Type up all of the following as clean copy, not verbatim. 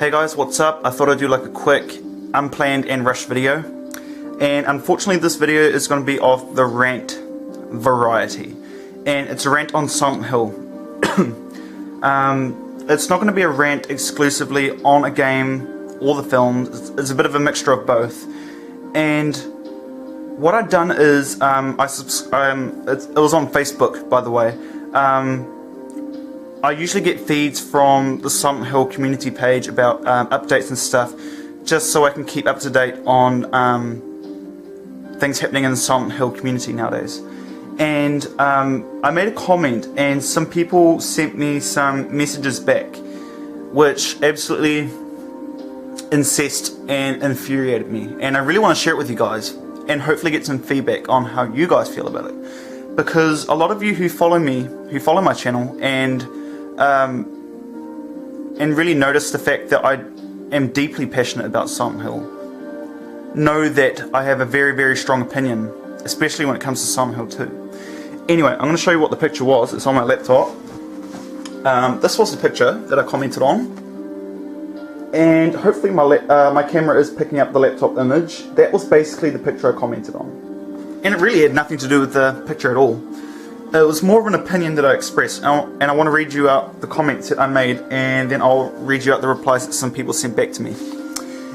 Hey guys, what's up? I thought I'd do like a quick, unplanned and rushed video. And unfortunately this video is going to be of the rant variety. And it's a rant on Silent Hill. It's not going to be a rant exclusively on a game or the films. It's a bit of a mixture of both. And what I've done is, it was on Facebook, by the way. I usually get feeds from the Silent Hill community page about updates and stuff, just so I can keep up to date on things happening in the Silent Hill community nowadays. And I made a comment, and some people sent me some messages back, which absolutely incensed and infuriated me. And I really want to share it with you guys, and hopefully get some feedback on how you guys feel about it. Because a lot of you who follow me, who follow my channel, and really notice the fact that I am deeply passionate about Silent Hill, know that I have a very, very strong opinion, especially when it comes to Silent Hill 2. Anyway, I'm going to show you what the picture was. It's on my laptop. This was the picture that I commented on, and hopefully my camera is picking up the laptop image. That was basically the picture I commented on, and it really had nothing to do with the picture at all. It was more of an opinion that I expressed, and I want to read you out the comments that I made, and then I'll read you out the replies that some people sent back to me.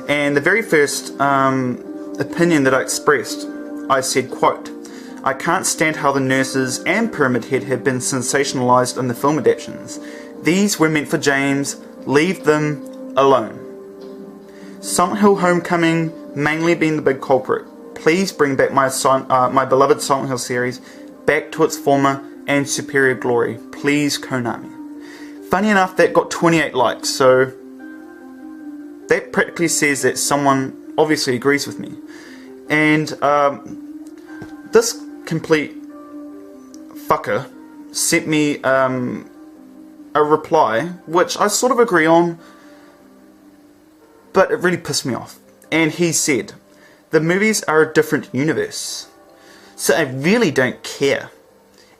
And the very first opinion that I expressed, I said, quote, "I can't stand how the nurses and Pyramid Head have been sensationalized in the film adaptations. These were meant for James. Leave them alone. Silent Hill Homecoming mainly being the big culprit. Please bring back my beloved Silent Hill series back to its former and superior glory. Please, Konami." Funny enough, that got 28 likes, so that practically says that someone obviously agrees with me. And this complete fucker sent me a reply, which I sort of agree on, but it really pissed me off. And he said, "The movies are a different universe, so I really don't care.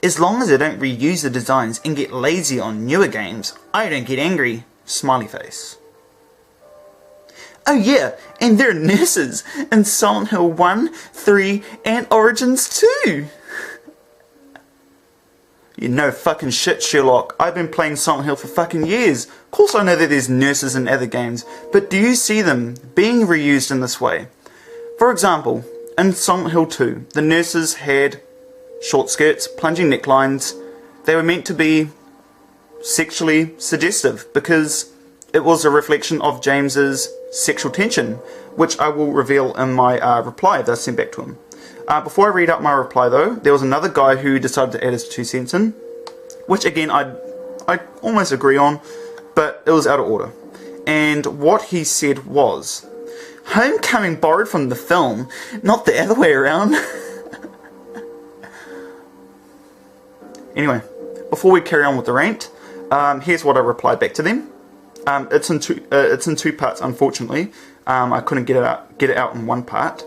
As long as I don't reuse the designs and get lazy on newer games, I don't get angry." Smiley face. "Oh yeah, and there are nurses in Silent Hill 1, 3 and Origins too." You know fucking shit, Sherlock. I've been playing Silent Hill for fucking years. Of course I know that there's nurses in other games, but do you see them being reused in this way? For example, in Silent Hill 2, the nurses had short skirts, plunging necklines. They were meant to be sexually suggestive because it was a reflection of James's sexual tension, which I will reveal in my reply that I sent back to him. Before I read out my reply though, there was another guy who decided to add his 2 cents in, which again I almost agree on, but it was out of order. And what he said was, "Homecoming borrowed from the film, not the other way around." Anyway, before we carry on with the rant, here's what I replied back to them. It's in two parts, unfortunately. I couldn't get it out in one part.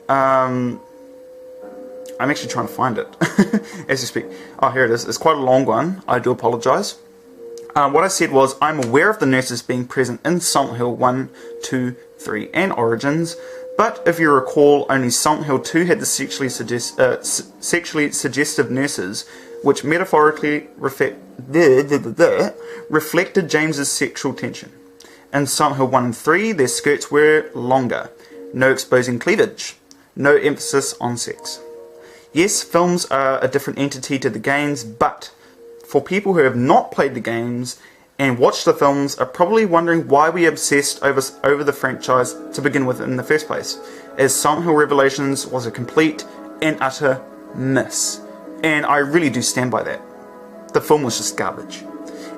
I'm actually trying to find it as you speak. Oh, here it is. It's quite a long one. I do apologise. What I said was, "I'm aware of the nurses being present in Silent Hill 1, 2, 3 and Origins, but if you recall, only Silent Hill 2 had the sexually suggestive nurses, which metaphorically reflected James's sexual tension. In Silent Hill 1 and 3, their skirts were longer, no exposing cleavage, no emphasis on sex. Yes, films are a different entity to the games, but for people who have not played the games and watched the films are probably wondering why we obsessed over the franchise to begin with in the first place, as Silent Hill Revelations was a complete and utter miss." And I really do stand by that. The film was just garbage.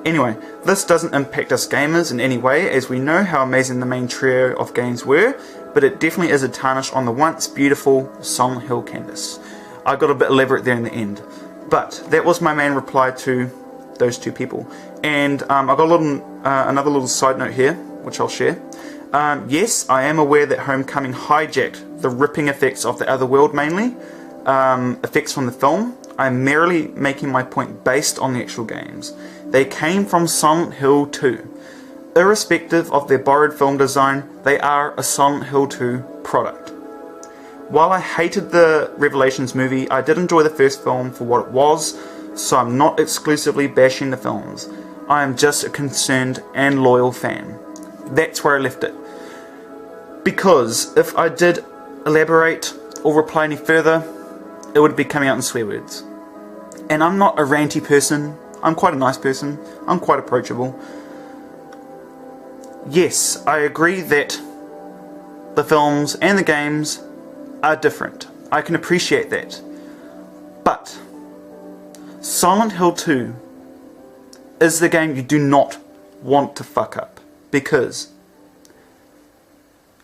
Anyway, this doesn't impact us gamers in any way, as we know how amazing the main trio of games were, but it definitely is a tarnish on the once beautiful Silent Hill canvas. I got a bit elaborate there in the end, but that was my main reply to those 2 people. And I've got another little side note here, which I'll share. Yes, I am aware that Homecoming hijacked the ripping effects of the other world mainly, effects from the film. I'm merely making my point based on the actual games. They came from Silent Hill 2. irrespective of their borrowed film design, they are a Silent Hill 2 product. While I hated the Revelations movie, I did enjoy the first film for what it was, so I'm not exclusively bashing the films. I am just a concerned and loyal fan. That's where I left it. Because if I did elaborate or reply any further, it would be coming out in swear words. And I'm not a ranty person. I'm quite a nice person. I'm quite approachable. Yes, I agree that the films and the games are different. I can appreciate that. But Silent Hill 2 is the game you do not want to fuck up. Because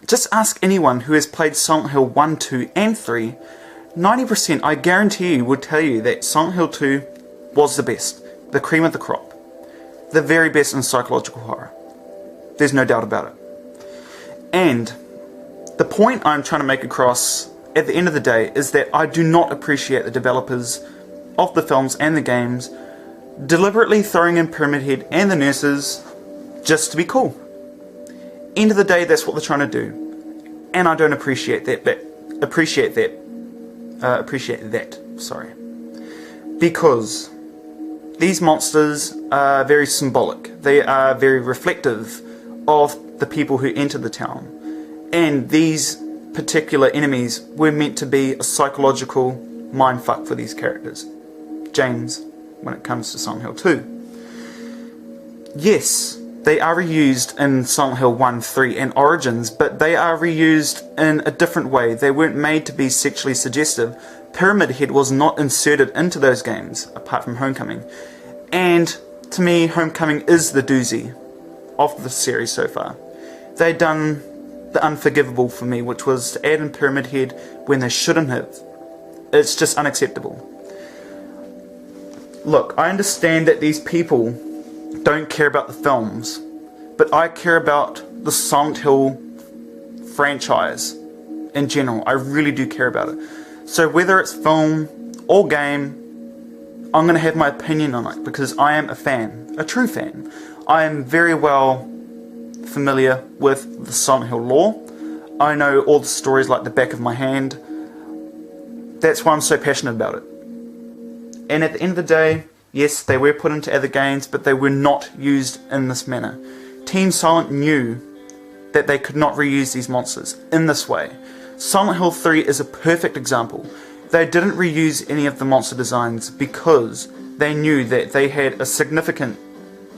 just ask anyone who has played Silent Hill 1, 2 and 3, 90% I guarantee you would tell you that Silent Hill 2 was the best. The cream of the crop. The very best in psychological horror. There's no doubt about it. And the point I'm trying to make across at the end of the day is that I do not appreciate the developers of the films and the games deliberately throwing in Pyramid Head and the nurses just to be cool. End of the day, that's what they're trying to do. And I don't appreciate that, sorry. Because these monsters are very symbolic. They are very reflective of the people who enter the town. And these particular enemies were meant to be a psychological mindfuck for these characters. James, when it comes to Silent Hill 2. Yes, they are reused in Silent Hill 1, 3 and Origins, but they are reused in a different way. They weren't made to be sexually suggestive. Pyramid Head was not inserted into those games, apart from Homecoming. And to me, Homecoming is the doozy of the series so far. They've done the unforgivable for me, which was to add in Pyramid Head when they shouldn't have. It's just unacceptable. Look, I understand that these people don't care about the films, but I care about the Silent Hill franchise in general. I really do care about it. So whether it's film or game, I'm going to have my opinion on it because I am a fan, a true fan. I am very well familiar with the Silent Hill lore. I know all the stories like the back of my hand. That's why I'm so passionate about it. And at the end of the day, yes, they were put into other games, but they were not used in this manner. Team Silent knew that they could not reuse these monsters in this way. Silent Hill 3 is a perfect example. They didn't reuse any of the monster designs because they knew that they had a significant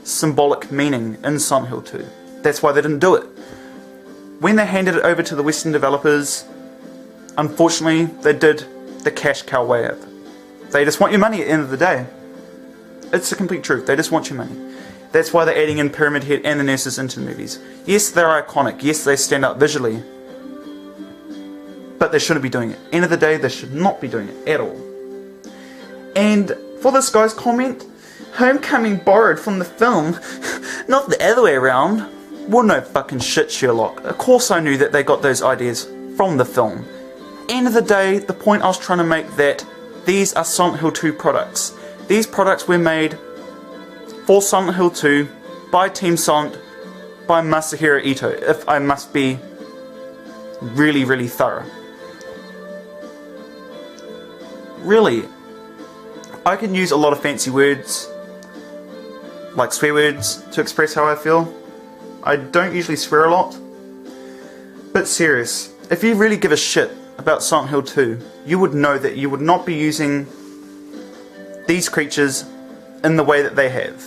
symbolic meaning in Silent Hill 2. That's why they didn't do it. When they handed it over to the Western developers, unfortunately, they did the cash cow way of it. They just want your money at the end of the day. It's the complete truth. They just want your money. That's why they're adding in Pyramid Head and the nurses into the movies. Yes, they're iconic. Yes, they stand out visually. But they shouldn't be doing it. End of the day, they should not be doing it at all. And for this guy's comment, Homecoming borrowed from the film, not the other way around. Well, no fucking shit, Sherlock. Of course I knew that they got those ideas from the film. End of the day, the point I was trying to make that these are Silent Hill 2 products. These products were made for Silent Hill 2 by Team Silent, by Masahiro Ito, if I must be really, really thorough. Really, I can use a lot of fancy words, like swear words, to express how I feel. I don't usually swear a lot. But serious, if you really give a shit about Silent Hill 2, you would know that you would not be using these creatures in the way that they have.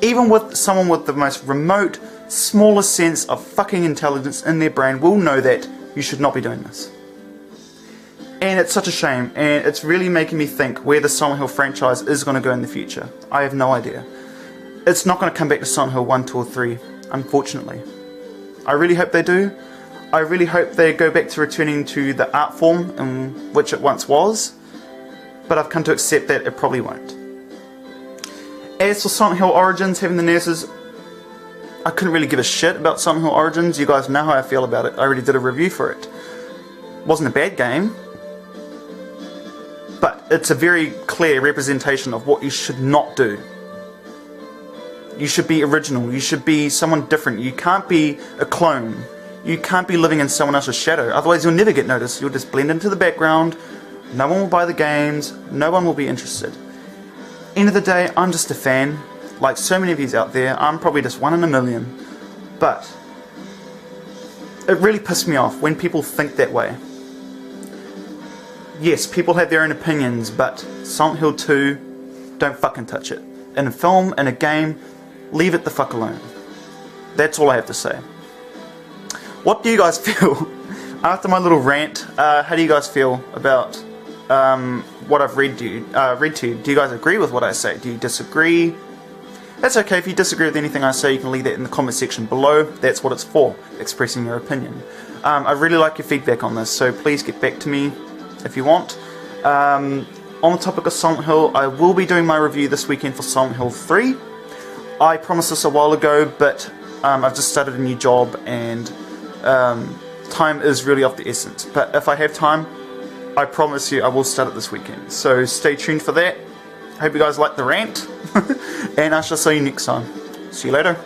Even with someone with the most remote, smallest sense of fucking intelligence in their brain will know that you should not be doing this. And it's such a shame, and it's really making me think where the Silent Hill franchise is going to go in the future. I have no idea. It's not going to come back to Silent Hill 1, 2 or 3, unfortunately. I really hope they do. I really hope they go back to returning to the art form in which it once was, but I've come to accept that it probably won't. As for Silent Hill Origins having the nurses, I couldn't really give a shit about Silent Hill Origins. You guys know how I feel about it. I already did a review for it. Wasn't a bad game, but it's a very clear representation of what you should not do. You should be original. You should be someone different. You can't be a clone. You can't be living in someone else's shadow. Otherwise you'll never get noticed. You'll just blend into the background. No one will buy the games. No one will be interested. End of the day, I'm just a fan. Like so many of you out there, I'm probably just one in a million. But it really pissed me off when people think that way. Yes, people have their own opinions, but Silent Hill 2, don't fucking touch it. In a film, in a game, leave it the fuck alone. That's all I have to say. What do you guys feel? After my little rant, how do you guys feel about what I've read to you? Do you guys agree with what I say? Do you disagree? That's okay. If you disagree with anything I say, you can leave that in the comment section below. That's what it's for, expressing your opinion. I really like your feedback on this, so please get back to me if you want. On the topic of Silent Hill, I will be doing my review this weekend for Silent Hill 3. I promised this a while ago, but I've just started a new job and time is really of the essence. But if I have time, I promise you I will start it this weekend. So stay tuned for that. Hope you guys like the rant, and I shall see you next time. See you later.